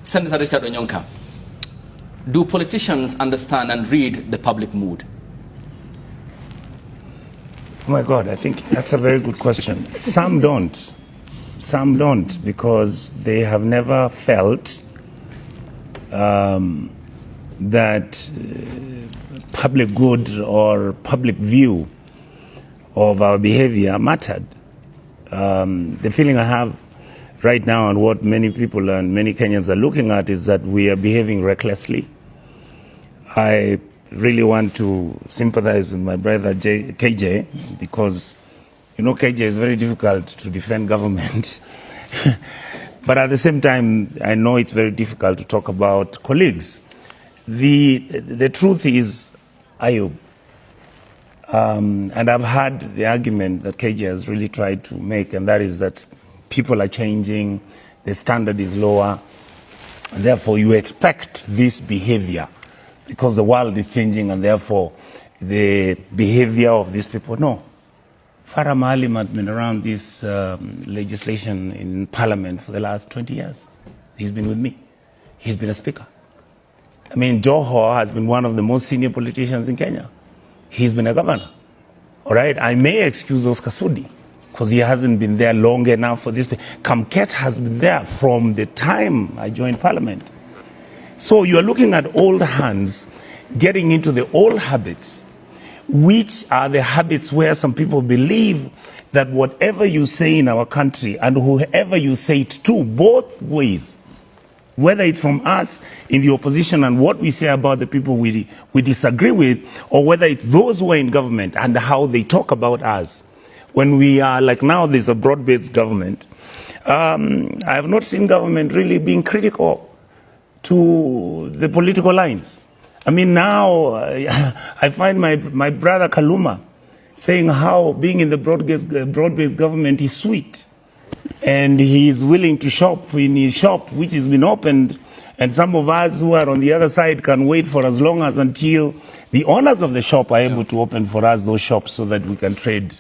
Senator Richard Onyonka, do politicians understand and read the public mood? Oh my God, I think that's a very good question. Some don't. Some don't, because they have never felt that public good or public view of our behavior mattered. The feeling I have right now, and what many people and many Kenyans are looking at, is that we are behaving recklessly. I really want to sympathize with my brother KJ, because KJ is very difficult to defend government. But at the same time, I know it's very difficult to talk about colleagues. The truth is, Ayub, and I've heard the argument that KJ has really tried to make, and that is that people are changing, the standard is lower, and therefore you expect this behavior because the world is changing, and therefore the behavior of these people. No. Farah Maalim has been around this legislation in Parliament for the last 20 years. He's been with me. He's been a speaker. I mean, Joho has been one of the most senior politicians in Kenya. He's been a governor. All right? I may excuse Oscar Sudi because he hasn't been there long enough for this. Kamket has been there from the time I joined Parliament. So you are looking at old hands getting into the old habits, which are the habits where some people believe that whatever you say in our country and whoever you say it to, both ways, whether it's from us in the opposition and what we say about the people we disagree with, or whether it's those who are in government and how they talk about us. When we are, like now, there's a broad-based government. I have not seen government really being critical to the political lines. I mean, now I find my brother Kaluma saying how being in the broad-based government is sweet. And he is willing to shop in his shop, which has been opened. And some of us who are on the other side can wait for as long as until the owners of the shop are able to open for us those shops so that we can trade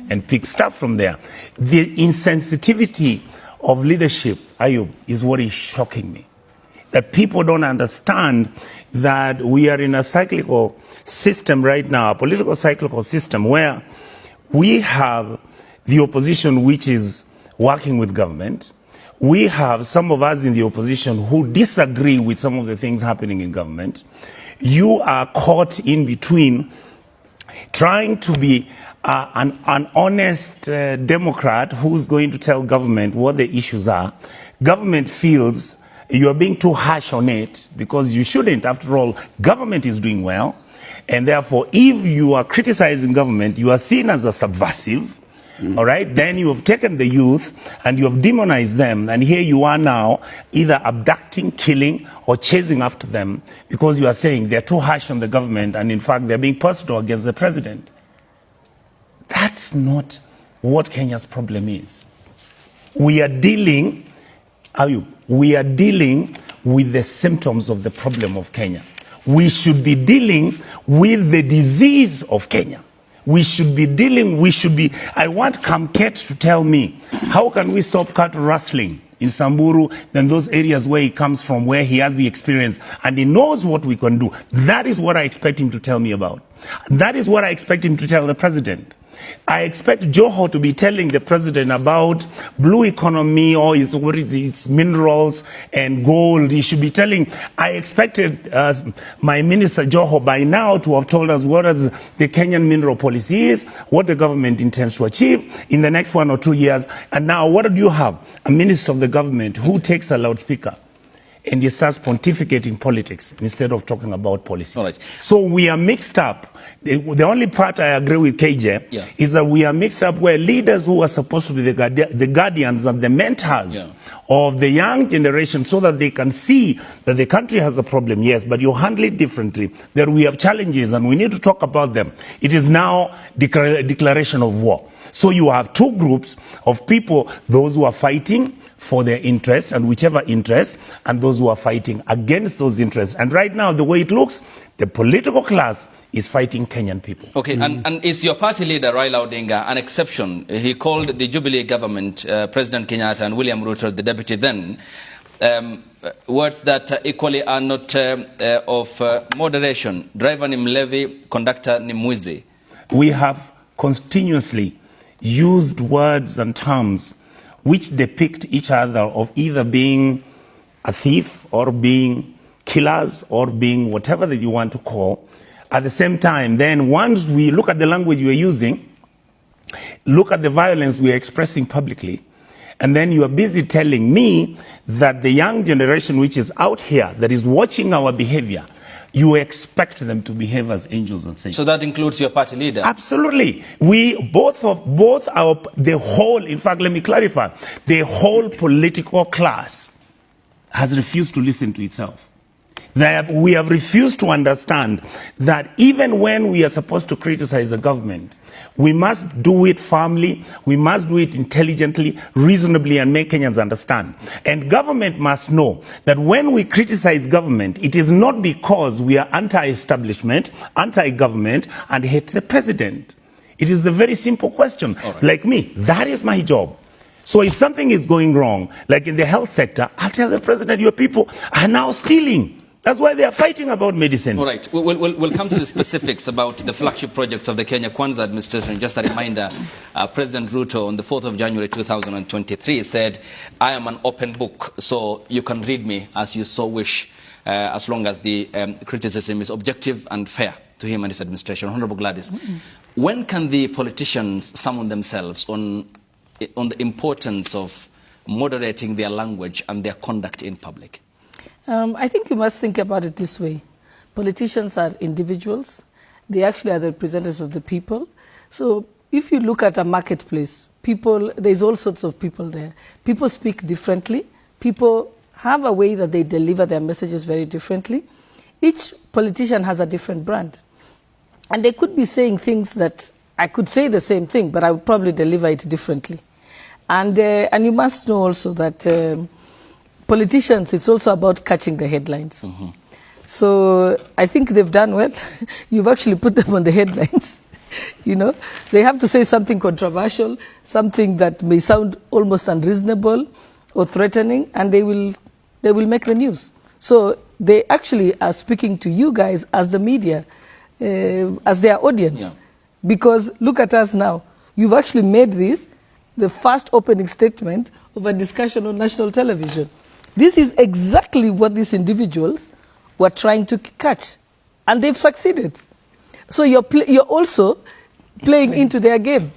and pick stuff from there. The insensitivity of leadership, Ayub, is what is shocking me. That people don't understand that we are in a cyclical system right now, a political cyclical system, where we have the opposition which is working with government. We have some of us in the opposition who disagree with some of the things happening in government. You are caught in between trying to be an honest Democrat who's going to tell government what the issues are. Government feels you are being too harsh on it because you shouldn't. After all, government is doing well. And therefore, if you are criticizing government, you are seen as a subversive. All right, then you have taken the youth and you have demonized them, and here you are now either abducting, killing, or chasing after them because you are saying they're too harsh on the government, and in fact they're being personal against the president. That's not what Kenya's problem is. We are dealing with the symptoms of the problem of Kenya. We should be dealing with the disease of Kenya. I want Kamket to tell me, how can we stop cattle rustling in Samburu than those areas where he comes from, where he has the experience and he knows what we can do. That is what I expect him to tell me about. That is what I expect him to tell the president. I expect Joho to be telling the president about blue economy or its minerals and gold. He should be telling. I expected my minister Joho by now to have told us what the Kenyan mineral policy is, what the government intends to achieve in the next 1 or 2 years. And now what do you have? A minister of the government who takes a loudspeaker and he starts pontificating politics instead of talking about policy. All right. So we are mixed up. The only part I agree with KJ is that we are mixed up where leaders who are supposed to be the guardians and the mentors of the young generation so that they can see that the country has a problem, yes, but you handle it differently, that we have challenges and we need to talk about them. It is now declaration of war. So you have two groups of people, those who are fighting for their interests and whichever interest, and those who are fighting against those interests. And right now, the way it looks, the political class is fighting Kenyan people. Okay, and is your party leader, Raila Odinga, an exception? He called the Jubilee government, President Kenyatta and William Ruto, the deputy then, words that equally are not of moderation. Driver ni mlevi, conductor ni mwizi. We have continuously used words and terms which depict each other of either being a thief or being killers or being whatever that you want to call. At the same time, then once we look at the language we are using, look at the violence we are expressing publicly, and then you are busy telling me that the young generation which is out here, that is watching our behavior, you expect them to behave as angels and saints. So that includes your party leader? Absolutely. The whole, in fact, let me clarify, the whole political class has refused to listen to itself. We have refused to understand that even when we are supposed to criticize the government, we must do it firmly, we must do it intelligently, reasonably, and make Kenyans understand. And government must know that when we criticize government, it is not because we are anti-establishment, anti-government, and hate the president. It is the very simple question. Right. Like me, that is my job. So if something is going wrong, like in the health sector, I'll tell the president, your people are now stealing. That's why they are fighting about medicine. All right. We'll come to the specifics about the flagship projects of the Kenya Kwanza administration. Just a reminder, President Ruto on the 4th of January 2023 said, I am an open book, so you can read me as you so wish, as long as the criticism is objective and fair to him and his administration. Honorable Gladys, when can the politicians summon themselves on the importance of moderating their language and their conduct in public? I think you must think about it this way. Politicians are individuals. They actually are the representatives of the people. So if you look at a marketplace, there's all sorts of people there. People speak differently. People have a way that they deliver their messages very differently. Each politician has a different brand. And they could be saying things that I could say the same thing, but I would probably deliver it differently. And you must know also that politicians, it's also about catching the headlines. So I think they've done well. You've actually put them on the headlines. You know, they have to say something controversial, something that may sound almost unreasonable or threatening, and they will make the news. So they actually are speaking to you guys as the media, as their audience. Yeah. Because look at us now. You've actually made this the first opening statement of a discussion on national television. This is exactly what these individuals were trying to catch, and they've succeeded. So you're also playing into their game.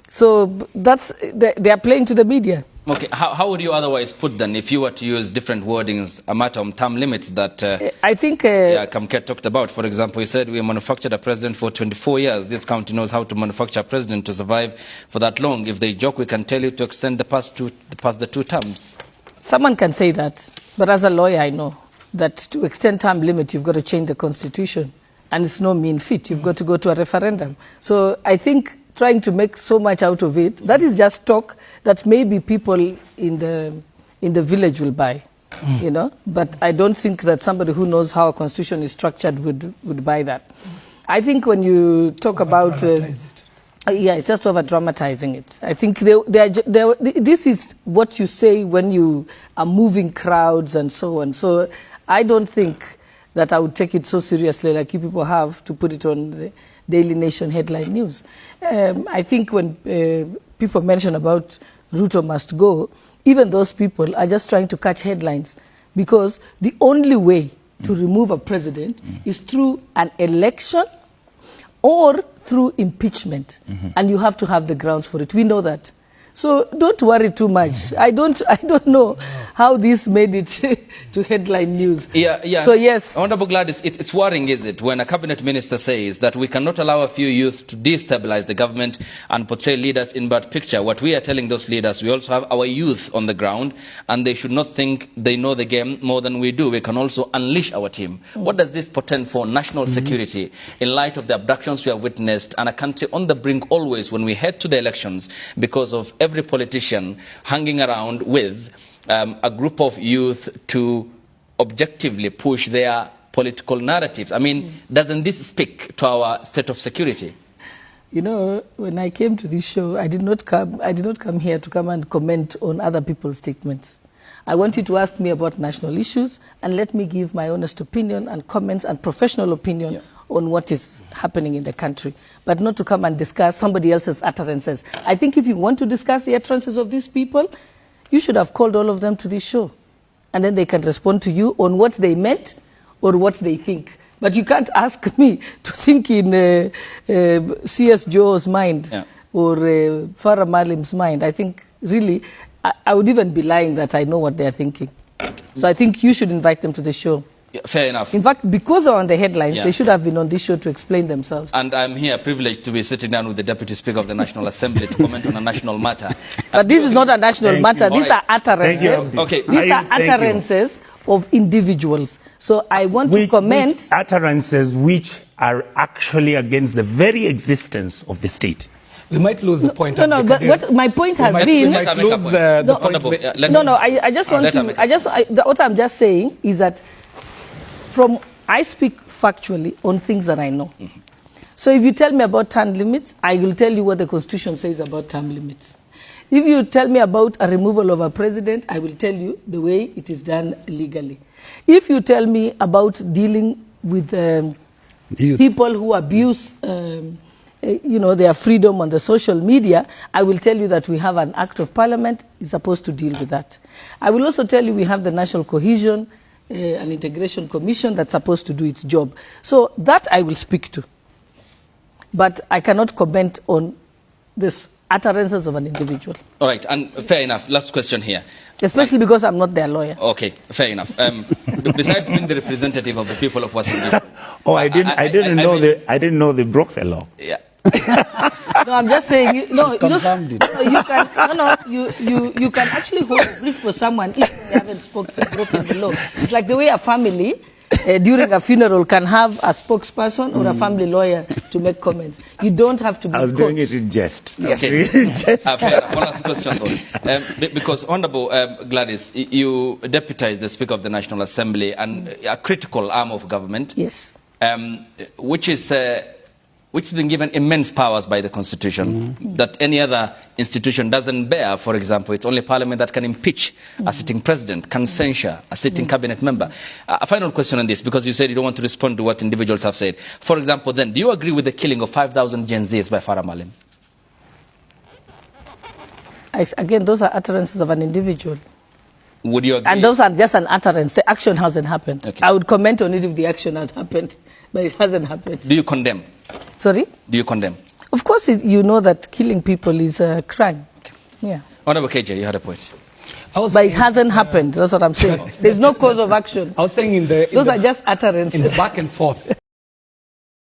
So they are playing to the media. Okay, how would you otherwise put then, if you were to use different wordings, a matter of term limits that I think Kamket talked about? For example, he said we manufactured a president for 24 years. This county knows how to manufacture a president to survive for that long. If they joke, we can tell you to extend past the 2 terms. Someone can say that, but as a lawyer, I know that to extend term limit, you've got to change the constitution, and it's no mean feat. You've got to go to a referendum. So I think trying to make so much out of it, that is just talk that maybe people in the village will buy, you know. But I don't think that somebody who knows how a constitution is structured would buy that. I think when you talk about yeah, it's just over-dramatizing it. I think this is what you say when you are moving crowds and so on. So I don't think that I would take it so seriously like you people have to put it on the Daily Nation headline news. I think when people mention about Ruto must go, even those people are just trying to catch headlines, because the only way to remove a president is through an election or through impeachment, and you have to have the grounds for it. We know that. So don't worry too much. I don't know how this made it to headline news. Yeah. So yes. Honorable Gladys, it's worrying, is it, when a cabinet minister says that we cannot allow a few youth to destabilize the government and portray leaders in bad picture. What we are telling those leaders, we also have our youth on the ground, and they should not think they know the game more than we do. We can also unleash our team. What does this portend for national security in light of the abductions we have witnessed, and a country on the brink always when we head to the elections because of every politician hanging around with a group of youth to objectively push their political narratives? I mean, doesn't this speak to our state of security? You know, when I came to this show, I did not come here to come and comment on other people's statements. I want you to ask me about national issues and let me give my honest opinion and comments and professional opinion on what is happening in the country, but not to come and discuss somebody else's utterances. I think if you want to discuss the utterances of these people, you should have called all of them to this show, and then they can respond to you on what they meant or what they think. But you can't ask me to think in C.S. Joe's mind or Farah Malim's mind. I think really, I would even be lying that I know what they're thinking. So I think you should invite them to the show. Yeah, fair enough. In fact, because they're on the headlines, they should have been on this show to explain themselves. And I'm here privileged to be sitting down with the Deputy Speaker of the National Assembly to comment on a national matter. But this is not a national matter. These are utterances. Okay. These are utterances of individuals. So I want to comment. Which utterances which are actually against the very existence of the state. We might lose the point. No, but what my point has been. We might lose the point. I just want to. What I'm just saying is that I speak factually on things that I know. So if you tell me about term limits, I will tell you what the Constitution says about term limits. If you tell me about a removal of a president, I will tell you the way it is done legally. If you tell me about dealing with people who abuse their freedom on the social media, I will tell you that we have an Act of Parliament is supposed to deal with that. I will also tell you we have the National Cohesion and Integration Commission that's supposed to do its job. So that I will speak to. But I cannot comment on this utterances of an individual. All right, and fair enough. Last question here. Especially because I'm not their lawyer. Okay, fair enough. Besides being the representative of the people of Washington. I didn't know they broke the law. Yeah. No, I'm just saying. You can actually hold a brief for someone if they haven't broken the law. It's like the way a family during a funeral can have a spokesperson or a family lawyer to make comments. You don't have to be I was doing it in jest. Yes. Okay. Fair enough. One last question though. Because Honorable Gladys, you deputize the Speaker of the National Assembly and a critical arm of government. Yes. Which has been given immense powers by the Constitution that any other institution doesn't bear. For example, it's only Parliament that can impeach a sitting president, can censure a sitting cabinet member. A final question on this, because you said you don't want to respond to what individuals have said. For example, then, do you agree with the killing of 5,000 Gen Zs by Farah Malim? Again, those are utterances of an individual. Would you agree? And those are just an utterance. The action hasn't happened. Okay. I would comment on it if the action has happened, but it hasn't happened. Do you condemn? Sorry? Do you condemn? Of course, you know that killing people is a crime. Okay. Yeah. Honorable KJ, you had a point. But it hasn't happened. That's what I'm saying. There's no cause of action. I was saying those are just utterances. In the back and forth,